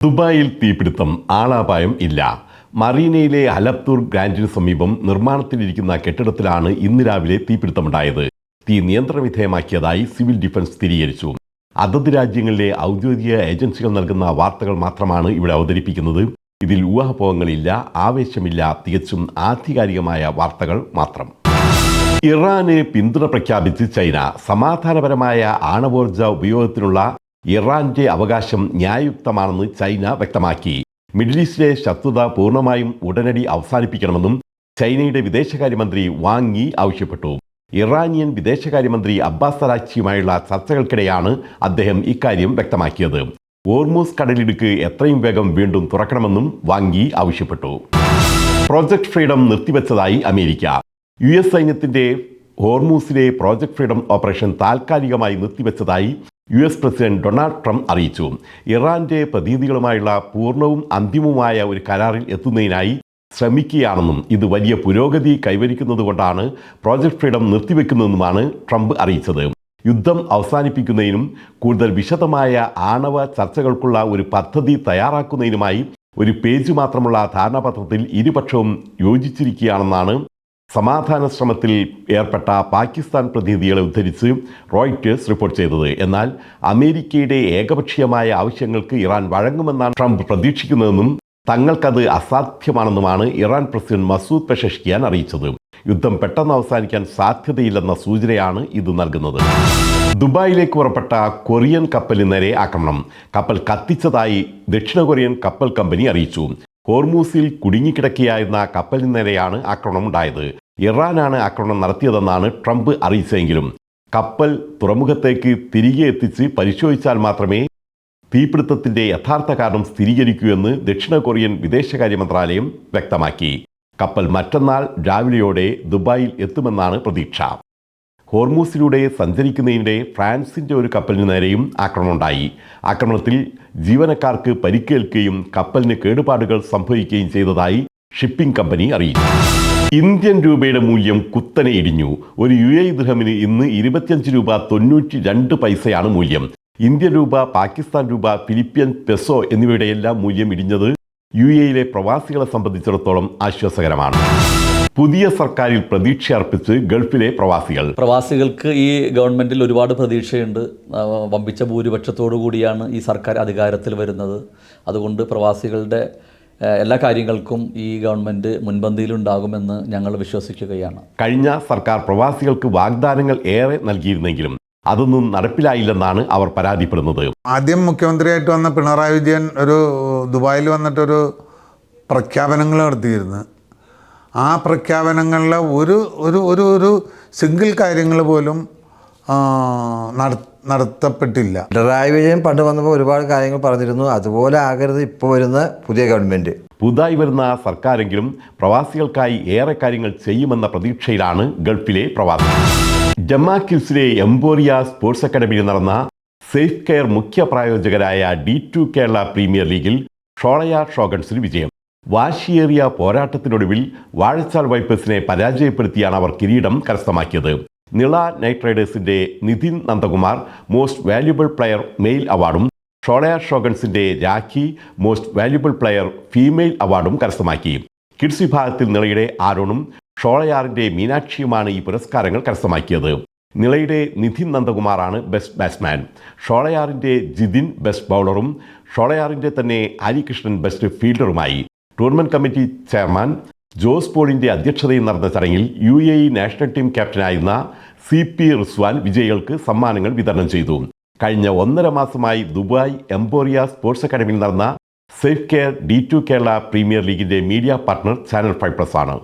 ദുബായിൽ തീപിടുത്തം, ആളപായം ഇല്ല. മറീനയിലെ അലബ്ദുർ ഗ്രാൻഡിന് സമീപം നിർമ്മാണത്തിലിരിക്കുന്ന കെട്ടിടത്തിലാണ് ഇന്ന് രാവിലെ തീപിടുത്തമുണ്ടായത്. തീ നിയന്ത്രണ വിധേയമാക്കിയതായി സിവിൽ ഡിഫൻസ് സ്ഥിരീകരിച്ചു. അതത് രാജ്യങ്ങളിലെ ഔദ്യോഗിക ഏജൻസികൾ നൽകുന്ന വാർത്തകൾ മാത്രമാണ് ഇവിടെ അവതരിപ്പിക്കുന്നത്. ഇതിൽ ഊഹാപോഹങ്ങളില്ല, ആവേശമില്ല, തികച്ചും ആധികാരികമായ വാർത്തകൾ മാത്രം. ഇറാന് പിന്തുണ പ്രഖ്യാപിച്ച് ചൈന. സമാധാനപരമായ ആണവോർജ ഉപയോഗത്തിനുള്ള ഇറാന്റെ അവകാശം ന്യായയുക്തമാണെന്ന് ചൈന വ്യക്തമാക്കി. മിഡിൽ ഈസ്റ്റിലെ ശത്രുത പൂർണ്ണമായും ഉടനടി അവസാനിപ്പിക്കണമെന്നും ചൈനയുടെ വിദേശകാര്യമന്ത്രി വാങ് യി ആവശ്യപ്പെട്ടു. ഇറാനിയൻ വിദേശകാര്യമന്ത്രി അബ്ബാസ് അറാക്ചിയുമായുള്ള ചർച്ചകൾക്കിടെയാണ് അദ്ദേഹം ഇക്കാര്യം വ്യക്തമാക്കിയത്. ഹോർമൂസ് കടലിടുക്ക് എത്രയും വേഗം വീണ്ടും തുറക്കണമെന്നും വാങ് യി ആവശ്യപ്പെട്ടു. പ്രോജക്ട് ഫ്രീഡം നിർത്തിവെച്ചതായി അമേരിക്ക. US സൈന്യത്തിന്റെ ഹോർമൂസിലെ പ്രോജക്ട് ഫ്രീഡം ഓപ്പറേഷൻ താൽക്കാലികമായി നിർത്തിവെച്ചതായി US പ്രസിഡന്റ് ഡൊണാൾഡ് ട്രംപ് അറിയിച്ചു. ഇറാന്റെ പ്രതിനിധികളുമായുള്ള പൂർണ്ണവും അന്തിമവുമായ ഒരു കരാറിൽ എത്തുന്നതിനായി ശ്രമിക്കുകയാണെന്നും ഇത് വലിയ പുരോഗതി കൈവരിക്കുന്നതുകൊണ്ടാണ് പ്രോജക്ട് ഫ്രീഡം നിർത്തിവെക്കുന്നതെന്നുമാണ് ട്രംപ് അറിയിച്ചത്. യുദ്ധം അവസാനിപ്പിക്കുന്നതിനും കൂടുതൽ വിശദമായ ആണവ ചർച്ചകൾക്കുള്ള ഒരു പദ്ധതി തയ്യാറാക്കുന്നതിനുമായി ഒരു പേജ് മാത്രമുള്ള ധാരണാപത്രത്തിൽ ഇരുപക്ഷവും യോജിച്ചിരിക്കുകയാണെന്നാണ് സമാധാന ശ്രമത്തിൽ ഏർപ്പെട്ട പാകിസ്ഥാൻ പ്രതിനിധികളെ ഉദ്ധരിച്ച് റോയിറ്റേഴ്സ് റിപ്പോർട്ട് ചെയ്തത്. എന്നാൽ അമേരിക്കയുടെ ഏകപക്ഷീയമായ ആവശ്യങ്ങൾക്ക് ഇറാൻ വഴങ്ങുമെന്നാണ് ട്രംപ് പ്രതീക്ഷിക്കുന്നതെന്നും തങ്ങൾക്കത് അസാധ്യമാണെന്നുമാണ് ഇറാൻ പ്രസിഡന്റ് മസൂദ് പെഷഷ്കിയാൻ അറിയിച്ചത്. യുദ്ധം പെട്ടെന്ന് അവസാനിക്കാൻ സാധ്യതയില്ലെന്ന സൂചനയാണ് ഇത് നൽകുന്നത്. ദുബായിലേക്ക് പുറപ്പെട്ട കൊറിയൻ കപ്പലിന് നേരെ ആക്രമണം. കപ്പൽ കത്തിച്ചതായി ദക്ഷിണ കൊറിയൻ കപ്പൽ കമ്പനി അറിയിച്ചു. ഹോർമൂസിൽ കുടുങ്ങിക്കിടക്കുകയായിരുന്ന കപ്പലിന് നേരെയാണ് ആക്രമണം ഉണ്ടായത്. ഇറാനാണ് ആക്രമണം നടത്തിയതെന്നാണ് ട്രംപ് അറിയിച്ചെങ്കിലും കപ്പൽ തുറമുഖത്തേക്ക് തിരികെ എത്തിച്ച് പരിശോധിച്ചാൽ മാത്രമേ തീപിടുത്തത്തിന്റെ യഥാർത്ഥ കാരണം സ്ഥിരീകരിക്കൂ എന്ന് ദക്ഷിണ കൊറിയൻ വിദേശകാര്യ മന്ത്രാലയം വ്യക്തമാക്കി. കപ്പൽ മറ്റന്നാൾ രാവിലെയോടെ ദുബായിൽ എത്തുമെന്നാണ് പ്രതീക്ഷ. ഹോർമൂസിലൂടെ സഞ്ചരിക്കുന്നതിനിടെ ഫ്രാൻസിന്റെ ഒരു കപ്പലിന് നേരെയും ആക്രമണമുണ്ടായി. ആക്രമണത്തിൽ ജീവനക്കാർക്ക് പരിക്കേൽക്കുകയും കപ്പലിന് കേടുപാടുകൾ സംഭവിക്കുകയും ചെയ്തതായി ഷിപ്പിംഗ് കമ്പനി അറിയിച്ചു. ഇന്ത്യൻ രൂപയുടെ മൂല്യം കുത്തനെ ഇടിഞ്ഞു. ഒരു UAE ദിർഹമിന് ഇന്ന് 25 രൂപ 92 പൈസയാണ് മൂല്യം. ഇന്ത്യൻ രൂപ, പാകിസ്ഥാൻ രൂപ, ഫിലിപ്പിയൻ പെസോ എന്നിവയുടെയെല്ലാം മൂല്യം ഇടിഞ്ഞത് UAEയിലെ പ്രവാസികളെ സംബന്ധിച്ചിടത്തോളം ആശ്വാസകരമാണ്. പുതിയ സർക്കാരിൽ പ്രതീക്ഷ അർപ്പിച്ച് ഗൾഫിലെ പ്രവാസികൾക്ക് ഈ ഗവൺമെൻറ്റിൽ ഒരുപാട് പ്രതീക്ഷയുണ്ട്. വമ്പിച്ച ഭൂരിപക്ഷത്തോടു കൂടിയാണ് ഈ സർക്കാർ അധികാരത്തിൽ വരുന്നത്. അതുകൊണ്ട് പ്രവാസികളുടെ എല്ലാ കാര്യങ്ങൾക്കും ഈ ഗവൺമെൻറ് മുൻപന്തിയിലുണ്ടാകുമെന്ന് ഞങ്ങൾ വിശ്വസിക്കുകയാണ്. കഴിഞ്ഞ സർക്കാർ പ്രവാസികൾക്ക് വാഗ്ദാനങ്ങൾ ഏറെ നൽകിയിരുന്നെങ്കിലും അതൊന്നും നടപ്പിലായില്ലെന്നാണ് അവർ പരാതിപ്പെടുന്നത്. ആദ്യം മുഖ്യമന്ത്രിയായിട്ട് വന്ന പിണറായി വിജയൻ ദുബായിൽ വന്നിട്ടൊരു പ്രഖ്യാപനങ്ങൾ നടത്തിയിരുന്നു. ആ പ്രഖ്യാപനങ്ങളിലെ ഒരു സിംഗിൾ കാര്യങ്ങൾ പോലും നടത്തപ്പെട്ടില്ല. പിണറായി വിജയൻ പണ്ട് വന്നപ്പോൾ ഒരുപാട് കാര്യങ്ങൾ പറഞ്ഞിരുന്നു. അതുപോലെ ആകരുത് ഇപ്പോൾ വരുന്ന പുതിയ ഗവൺമെൻറ്. പുതുതായി വരുന്ന സർക്കാരെങ്കിലും പ്രവാസികൾക്കായി ഏറെ കാര്യങ്ങൾ ചെയ്യുമെന്ന പ്രതീക്ഷയിലാണ് ഗൾഫിലെ പ്രവാസികൾ. ജമാക്കിൽസിലെ എംപോറിയ സ്പോർട്സ് അക്കാദമിയിൽ നടന്ന സേഫ് കെയർ മുഖ്യ പ്രായോജകരായ D2 കേരള പ്രീമിയർ ലീഗിൽ ഷോളയാർ ഷോഗൺസിന് വിജയം. വാശിയേറിയ പോരാട്ടത്തിനൊടുവിൽ വാഴച്ചാൽ വൈപ്പേഴ്സിനെ പരാജയപ്പെടുത്തിയാണ് അവർ കിരീടം കരസ്ഥമാക്കിയത്. നിള നൈറ്റ് റൈഡേഴ്സിന്റെ Nithin Nandakumar most valuable player male അവാർഡും ഷോളയാർ ഷോഗൺസിന്റെ Rakhi most valuable player female അവാർഡും കരസ്ഥമാക്കി. കിഡ്സ് വിഭാഗത്തിൽ നിളയുടെ ആരോണും ഷോളയാറിന്റെ മീനാക്ഷിയുമാണ് ഈ പുരസ്കാരങ്ങൾ കരസ്ഥമാക്കിയത്. നിളയുടെ നിതിൻ നന്ദകുമാറാണ് ബെസ്റ്റ് ബാറ്റ്സ്മാൻ, ഷോളയാറിന്റെ ജിതിൻ ബെസ്റ്റ് ബൗളറും ഷോളയാറിന്റെ തന്നെ ഹരികൃഷ്ണൻ ബെസ്റ്റ് ഫീൽഡറുമായി. ടൂർണമെന്റ് കമ്മിറ്റി ചെയർമാൻ ജോസ് പോളിന്റെ അധ്യക്ഷതയിൽ നടന്ന ചടങ്ങിൽ UAE നാഷണൽ ടീം ക്യാപ്റ്റനായിരുന്ന CP റിസ്വാൻ വിജയികൾക്ക് സമ്മാനങ്ങൾ വിതരണം ചെയ്തു. കഴിഞ്ഞ 1.5 മാസമായി ദുബായ് എംപോറിയ സ്പോർട്സ് അക്കാദമിയിൽ നടന്ന safe care D2 Kerala premier ലീഗിന്റെ മീഡിയ പാർട്ണർ ചാനൽ 5+ ആണ്.